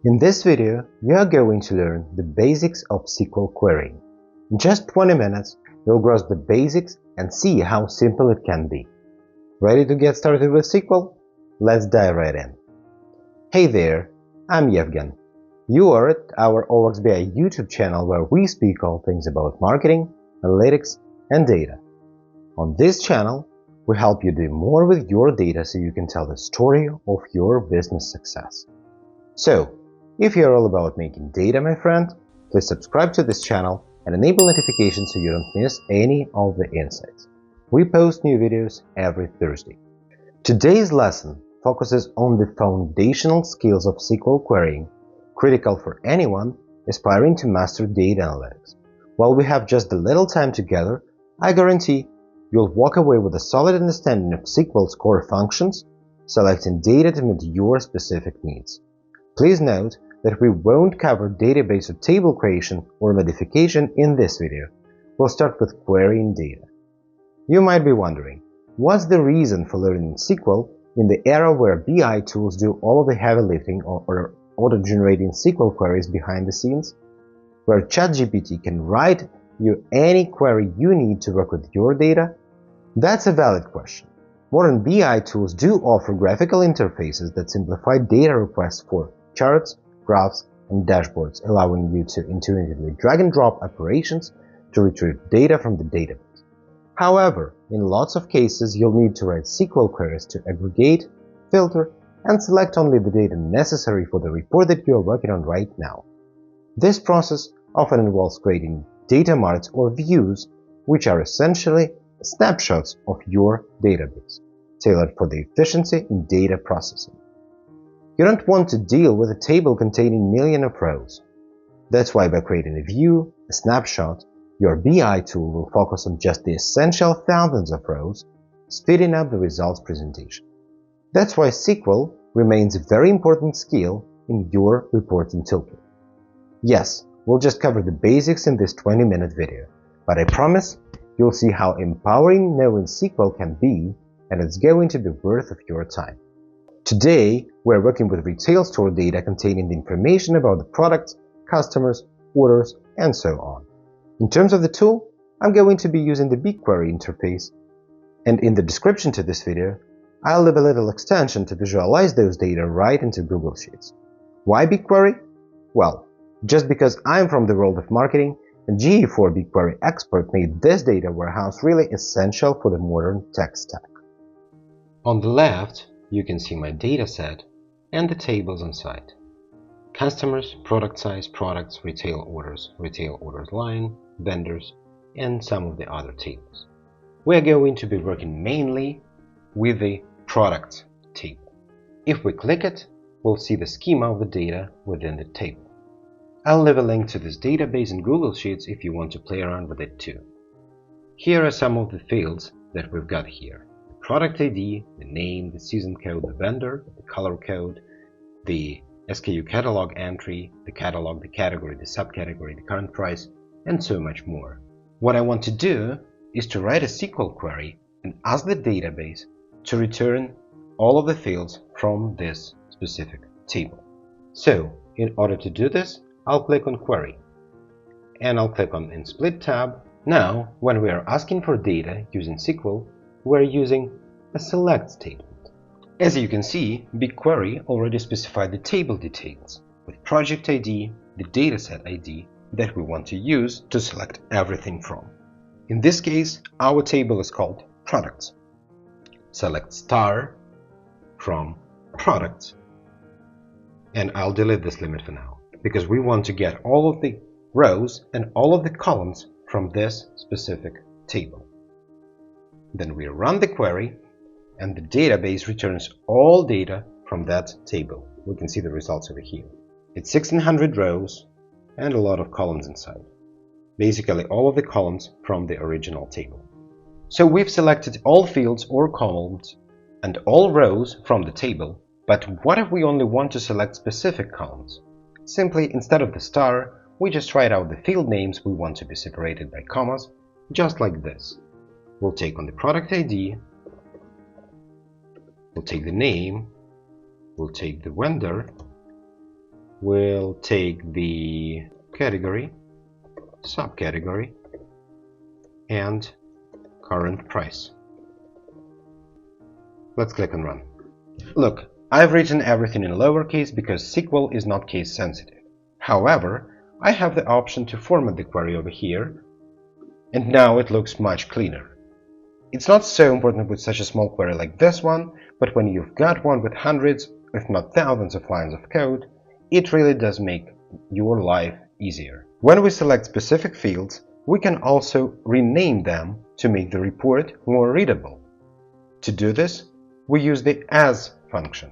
In this video, we are going to learn the basics of SQL querying. In just 20 minutes, you'll grasp the basics and see how simple it can be. Ready to get started with SQL? Let's dive right in. Hey there, I'm Yevgen. You are at our OWOX BI YouTube channel where we speak all things about marketing, analytics, and data. On this channel, we help you do more with your data so you can tell the story of your business success. So, if you're all about making data, my friend, please subscribe to this channel and enable notifications so you don't miss any of the insights. We post new videos every Thursday. Today's lesson focuses on the foundational skills of SQL querying, critical for anyone aspiring to master data analytics. While we have just a little time together, I guarantee you'll walk away with a solid understanding of SQL's core functions, selecting data to meet your specific needs. Please note that we won't cover database or table creation or modification in this video. We'll start with querying data. You might be wondering, what's the reason for learning SQL in the era where BI tools do all of the heavy lifting or auto-generating SQL queries behind the scenes? Where ChatGPT can write you any query you need to work with your data? That's a valid question. Modern BI tools do offer graphical interfaces that simplify data requests for charts, graphs, and dashboards, allowing you to intuitively drag-and-drop operations to retrieve data from the database. However, in lots of cases, you'll need to write SQL queries to aggregate, filter, and select only the data necessary for the report that you're working on right now. This process often involves creating data marts or views, which are essentially snapshots of your database, tailored for the efficiency in data processing. You don't want to deal with a table containing millions of rows. That's why by creating a view, a snapshot, your BI tool will focus on just the essential thousands of rows, speeding up the results presentation. That's why SQL remains a very important skill in your reporting toolkit. Yes, we'll just cover the basics in this 20-minute video, but I promise you'll see how empowering knowing SQL can be, and it's going to be worth of your time. Today, we're working with retail store data containing the information about the products, customers, orders, and so on. In terms of the tool, I'm going to be using the BigQuery interface, and in the description to this video, I'll leave a little extension to visualize those data right into Google Sheets. Why BigQuery? Well, just because I'm from the world of marketing, a GE4 BigQuery expert made this data warehouse really essential for the modern tech stack. On the left, you can see my dataset and the tables inside. Customers, product size, products, retail orders line, vendors, and some of the other tables. We are going to be working mainly with the products table. If we click it, we'll see the schema of the data within the table. I'll leave a link to this database in Google Sheets if you want to play around with it too. Here are some of the fields that we've got here. The product ID, the name, the season code, the vendor, the color code, the SKU catalog entry, the catalog, the category, the subcategory, the current price, and so much more. What I want to do is to write a SQL query and ask the database to return all of the fields from this specific table. So, in order to do this, I'll click on Query, and I'll click on In Split tab. Now, when we are asking for data using SQL, we're using a select statement. As you can see, BigQuery already specified the table details, with project ID, the dataset ID that we want to use to select everything from. In this case, our table is called Products. Select star from Products. And I'll delete this limit for now, because we want to get all of the rows and all of the columns from this specific table. Then we run the query, and the database returns all data from that table. We can see the results over here. It's 1600 rows and a lot of columns inside. Basically all of the columns from the original table. So we've selected all fields or columns and all rows from the table, but what if we only want to select specific columns? Simply, instead of the star, we just write out the field names we want to be separated by commas, just like this. We'll take on the product ID, we'll take the name, we'll take the vendor, we'll take the category, subcategory, and current price. Let's click on Run. Look, I've written everything in lowercase because SQL is not case sensitive. However, I have the option to format the query over here, and now it looks much cleaner. It's not so important with such a small query like this one, but when you've got one with hundreds, if not thousands of lines of code, it really does make your life easier. When we select specific fields, we can also rename them to make the report more readable. To do this, we use the As function.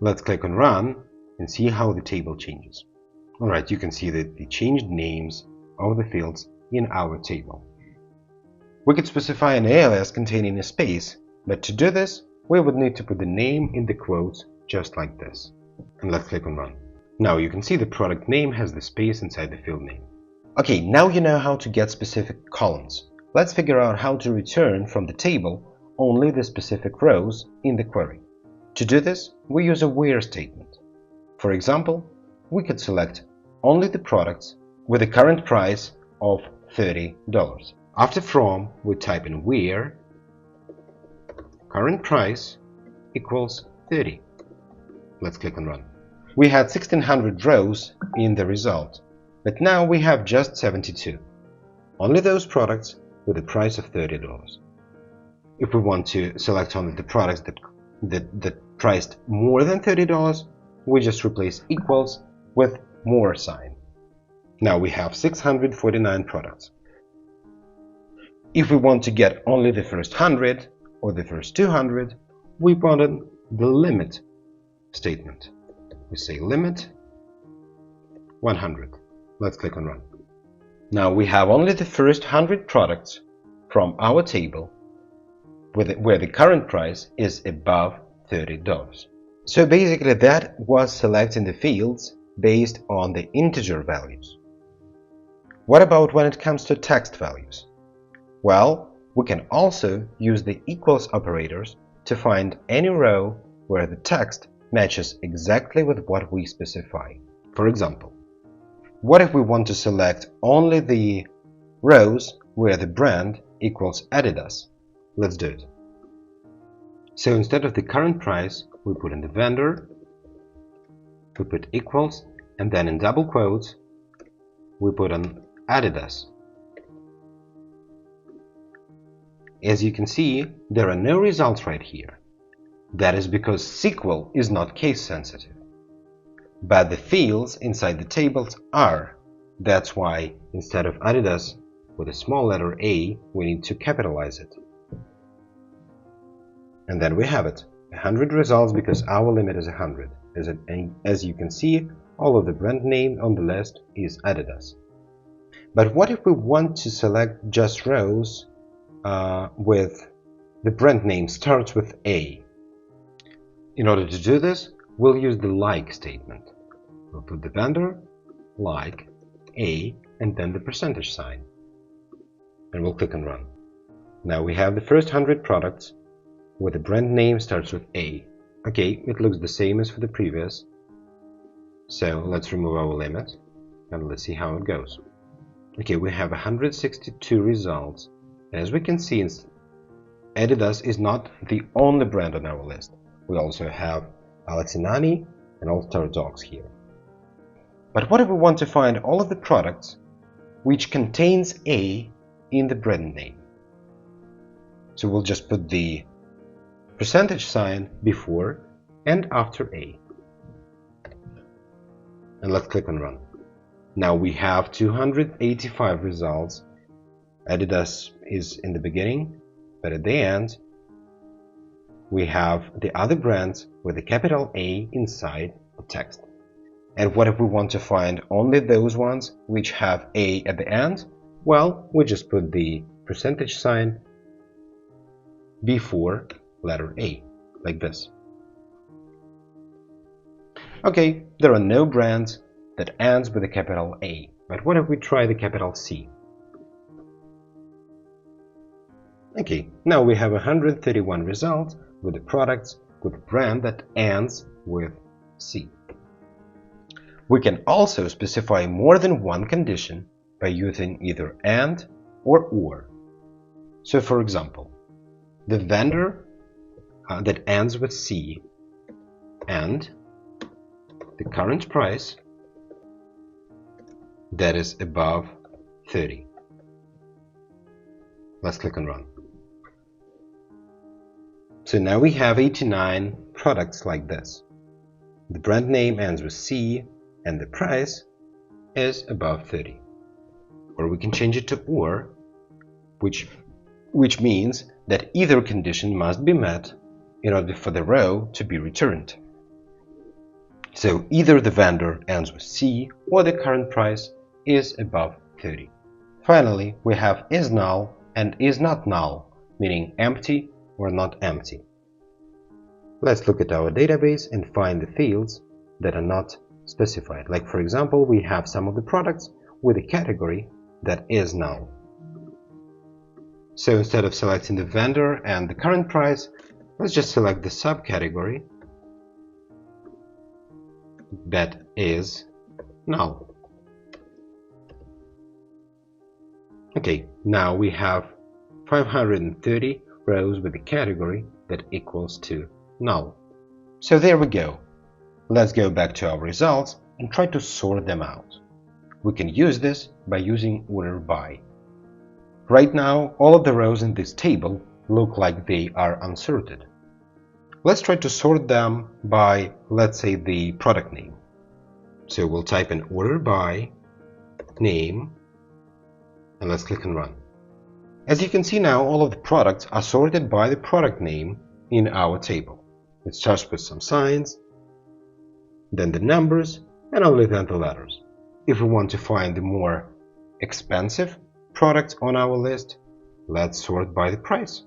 Let's click on Run and see how the table changes. Alright, you can see that the changed names of the fields in our table. We could specify an alias containing a space, but to do this, we would need to put the name in the quotes just like this. And let's click on Run. Now you can see the product name has the space inside the field name. Okay, now you know how to get specific columns. Let's figure out how to return from the table only the specific rows in the query. To do this, we use a where statement. For example, we could select only the products with a current price of $30. After from, we type in where current price equals 30. Let's click on Run. We had 1600 rows in the result, but now we have just 72. Only those products with a price of $30. If we want to select only the products that priced more than $30, we just replace equals with more sign. Now we have 649 products. If we want to get only the first 100 or the first 200, we put in the limit statement. We say limit 100. Let's click on Run. Now we have only the first 100 products from our table where the current price is above $30. So basically that was selecting the fields based on the integer values. What about when it comes to text values? Well, we can also use the equals operators to find any row where the text matches exactly with what we specify. For example, what if we want to select only the rows where the brand equals Adidas? Let's do it. So instead of the current price, we put in the vendor, we put equals, and then in double quotes, we put on Adidas. As you can see, there are no results right here. That is because SQL is not case sensitive. But the fields inside the tables are. That's why instead of Adidas with a small letter A, we need to capitalize it. And then we have it, 100 results because our limit is 100. As you can see, all of the brand name on the list is Adidas. But what if we want to select just rows with the brand name starts with A? In order to do this, we'll use the like statement. We'll put the vendor, like, A, and then the percentage sign. And we'll click on Run. Now we have the first 100 products where the brand name starts with A. Okay, it looks the same as for the previous. So let's remove our limit and let's see how it goes. Okay, we have 162 results. And as we can see, Adidas is not the only brand on our list. We also have Alex and Ani and All-Star Dogs here. But what if we want to find all of the products which contains A in the brand name? So we'll just put the percentage sign before and after A. And let's click on Run. Now we have 285 results. Adidas is in the beginning, but at the end we have the other brands with a capital A inside the text. And what if we want to find only those ones which have A at the end? Well, we just put the percentage sign before letter A, like this. Okay, there are no brands that ends with a capital A, but what if we try the capital C? Okay, now we have 131 results with the products with a brand that ends with C. We can also specify more than one condition by using either AND or. So for example, the vendor that ends with C and the current price that is above 30. Let's click on Run. So now we have 89 products like this. The brand name ends with C and the price is above 30. Or we can change it to OR, which means that either condition must be met in order for the row to be returned. So either the vendor ends with C or the current price is above 30. Finally, we have is null and is not null, meaning empty or not empty. Let's look at our database and find the fields that are not specified. Like for example, we have some of the products with a category that is null. So instead of selecting the vendor and the current price, let's just select the subcategory that is null. Okay, now we have 530 rows with a category that equals to null. So there we go. Let's go back to our results and try to sort them out. We can use this by using order by. Right now, all of the rows in this table look like they are unsorted. Let's try to sort them by, let's say, the product name. So we'll type in order by name and let's click on Run. As you can see now, all of the products are sorted by the product name in our table. It starts with some signs, then the numbers, and only then the letters. If we want to find the more expensive products on our list, let's sort by the price.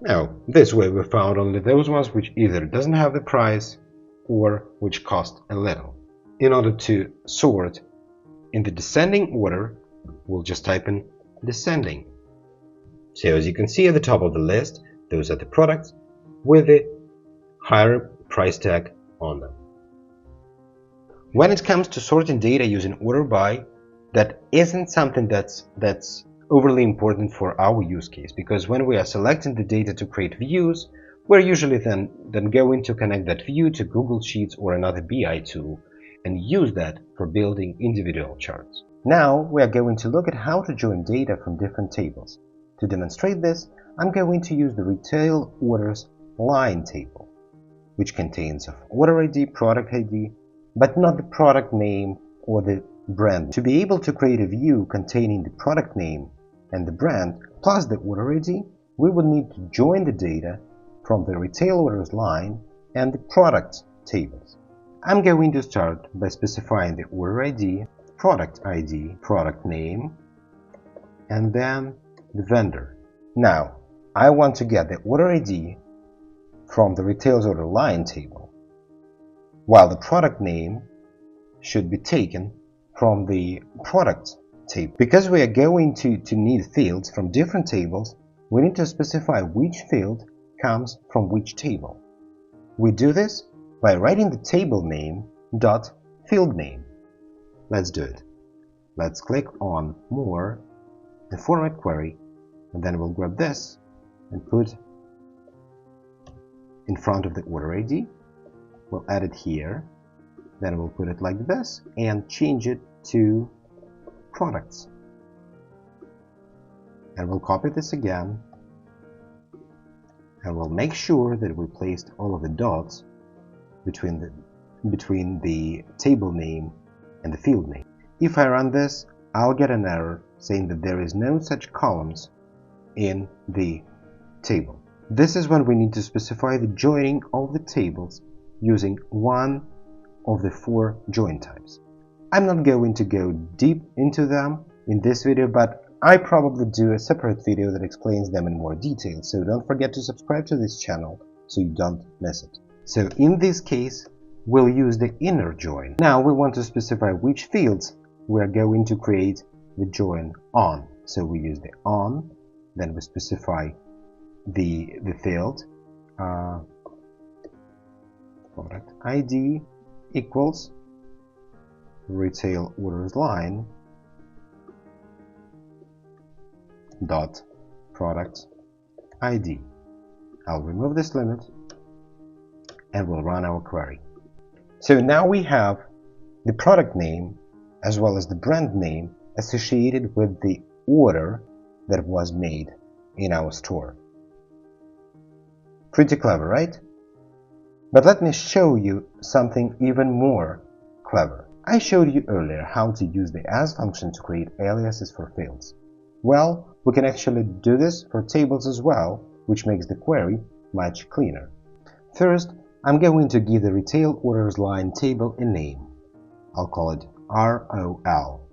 Now, this way we found only those ones which either doesn't have the price or which cost a little. In order to sort in the descending order, we'll just type in descending. So as you can see at the top of the list, those are the products with the higher price tag on them. When it comes to sorting data using order by, that isn't something that's overly important for our use case, because when we are selecting the data to create views, we're usually then going to connect that view to Google Sheets or another BI tool and use that for building individual charts. Now we are going to look at how to join data from different tables. To demonstrate this, I'm going to use the retail orders line table, which contains of order ID, product ID, but not the product name or the brand. To be able to create a view containing the product name and the brand plus the order ID, we would need to join the data from the retail orders line and the product tables. I'm going to start by specifying the order ID, product name, and then the vendor. Now, I want to get the order ID from the retail order line table, while the product name should be taken from the product table. Because we are going to need fields from different tables, we need to specify which field comes from which table. We do this by writing the table name dot field name. Let's do it. Let's click on More, the Format Query, and then we'll grab this and put in front of the order ID. We'll add it here, then we'll put it like this and change it to products. And we'll copy this again, and we'll make sure that we placed all of the dots between the table name and the field name. If I run this, I'll get an error saying that there is no such columns in the table. This is when we need to specify the joining of the tables using one of the 4 join types. I'm not going to go deep into them in this video, but I probably do a separate video that explains them in more detail, so don't forget to subscribe to this channel so you don't miss it. So in this case, we'll use the inner join. Now we want to specify which fields we're going to create the join on. So we use the on, then we specify the field product ID equals retail orders line dot product ID. I'll remove this limit and we'll run our query. So now we have the product name as well as the brand name associated with the order that was made in our store. Pretty clever, right? But let me show you something even more clever. I showed you earlier how to use the as function to create aliases for fields. Well, we can actually do this for tables as well, which makes the query much cleaner. First, I'm going to give the retail orders line table a name. I'll call it ROL.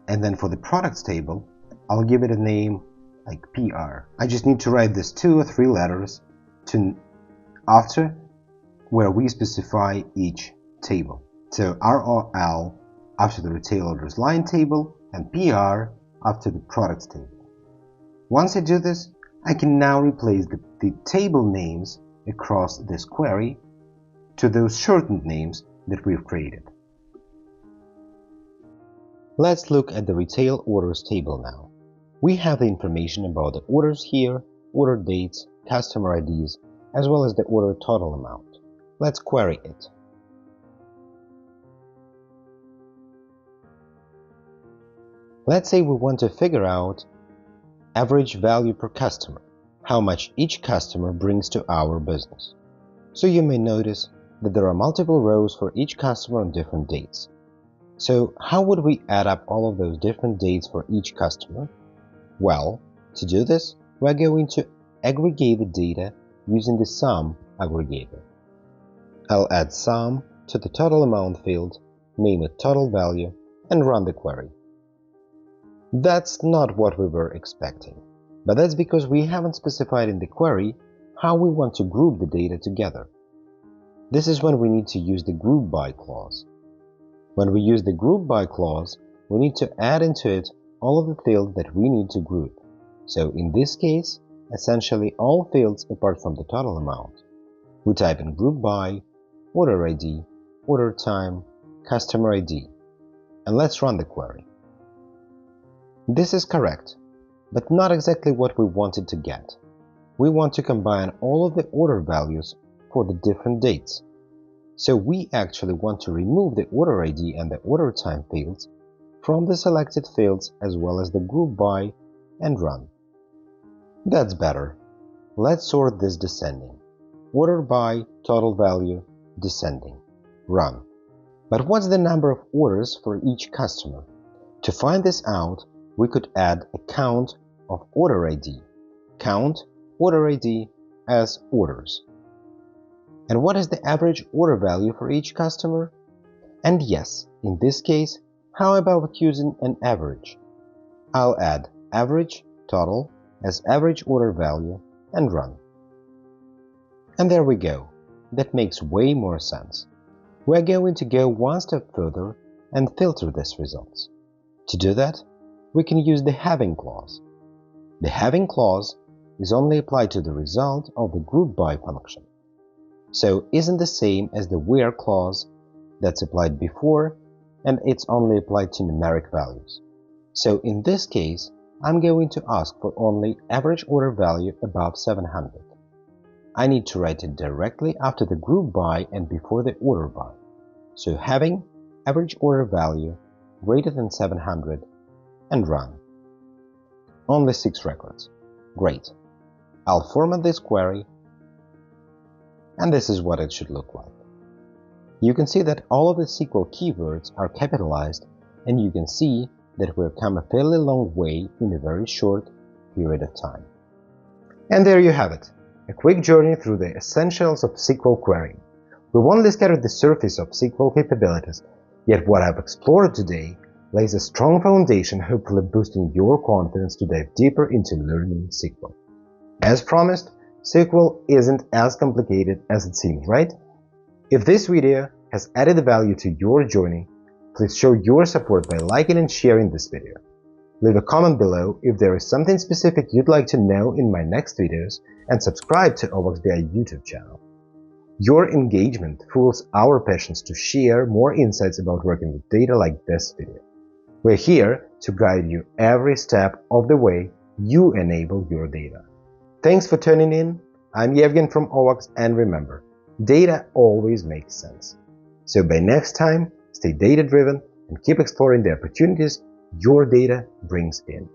And then for the products table, I'll give it a name like PR. I just need to write these 2 or 3 letters after where we specify each table. So ROL after the retail orders line table and PR after the products table. Once I do this, I can now replace the table names across this query to those shortened names that we've created. Let's look at the retail orders table now. We have the information about the orders here, order dates, customer IDs, as well as the order total amount. Let's query it. Let's say we want to figure out average value per customer, how much each customer brings to our business. So you may notice that there are multiple rows for each customer on different dates. So how would we add up all of those different dates for each customer? Well, to do this, we're going to aggregate the data using the sum aggregator. I'll add sum to the total amount field, name it total value, and run the query. That's not what we were expecting, but that's because we haven't specified in the query how we want to group the data together. This is when we need to use the group by clause. When we use the group by clause, we need to add into it all of the fields that we need to group. So in this case, essentially all fields apart from the total amount. We type in group by, order ID, order time, customer ID, and let's run the query. This is correct, but not exactly what we wanted to get. We want to combine all of the order values for the different dates. So we actually want to remove the order ID and the order time fields from the selected fields as well as the group by and run. That's better. Let's sort this descending. Order by, total value, descending. Run. But what's the number of orders for each customer? To find this out, we could add a count of order ID. Count order ID as orders. And what is the average order value for each customer? And yes, in this case, how about using an average? I'll add average total as average order value and run. And there we go. That makes way more sense. We're going to go one step further and filter these results. To do that, we can use the having clause. The having clause is only applied to the result of the group by function. So isn't the same as the where clause that's applied before, and it's only applied to numeric values. So in this case, I'm going to ask for only average order value above 700. I need to write it directly after the group by and before the order by. So having average order value greater than 700 and run. Only 6 records. Great. I'll format this query, and this is what it should look like. You can see that all of the SQL keywords are capitalized, and you can see that we've come a fairly long way in a very short period of time. And there you have it, a quick journey through the essentials of SQL querying. We've only scattered the surface of SQL capabilities, yet what I've explored today lays a strong foundation, hopefully boosting your confidence to dive deeper into learning SQL. As promised, SQL isn't as complicated as it seems, right? If this video has added value to your journey, please show your support by liking and sharing this video. Leave a comment below if there is something specific you'd like to know in my next videos, and subscribe to OWOX BI YouTube channel. Your engagement fuels our passions to share more insights about working with data like this video. We're here to guide you every step of the way you enable your data. Thanks for tuning in. I'm Yevgen from OWOX, and remember, data always makes sense. So by next time, stay data-driven and keep exploring the opportunities your data brings in.